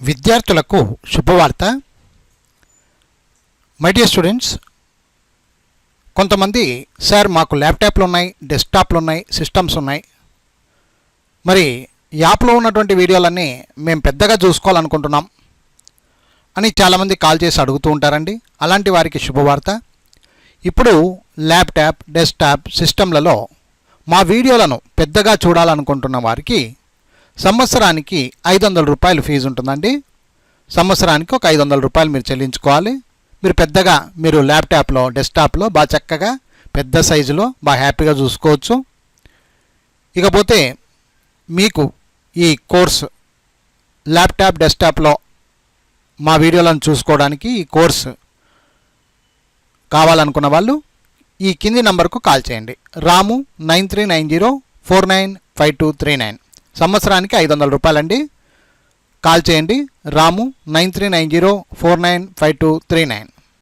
విద్యార్థులకు శుభవార్త. My dear students, కొంతమంది సార్ మాకు ల్యాప్టాప్లు ఉన్నాయి, డెస్క్టాప్లు ఉన్నాయి, సిస్టమ్స్ ఉన్నాయి, మరి యాప్లో ఉన్నటువంటి వీడియోలన్నీ మేము పెద్దగా చూసుకోవాలనుకుంటున్నాం అని చాలామంది కాల్ చేసి అడుగుతూ ఉంటారండి. అలాంటి వారికి శుభవార్త. ఇప్పుడు ల్యాప్టాప్, డెస్క్టాప్, సిస్టమ్లలో మా వీడియోలను పెద్దగా చూడాలనుకుంటున్న వారికి సంవత్సరానికి 500 రూపాయలు ఫీజు ఉంటుందండి. సంవత్సరానికి ఒక 500 రూపాయలు మీరు చెల్లించుకోవాలి. మీరు ల్యాప్టాప్లో, డెస్క్టాప్లో బాగా చక్కగా పెద్ద సైజులో బాగా హ్యాపీగా చూసుకోవచ్చు. ఇకపోతే మీకు ఈ కోర్సు ల్యాప్టాప్, డెస్క్టాప్లో మా వీడియోలను చూసుకోవడానికి ఈ కోర్సు కావాలనుకున్న వాళ్ళు ఈ కింది నంబర్కు కాల్ చేయండి. రాము 9390495239. సంవత్సరానికి 500 రూపాయలండి. కాల్ చేయండి. రాము 9390495239.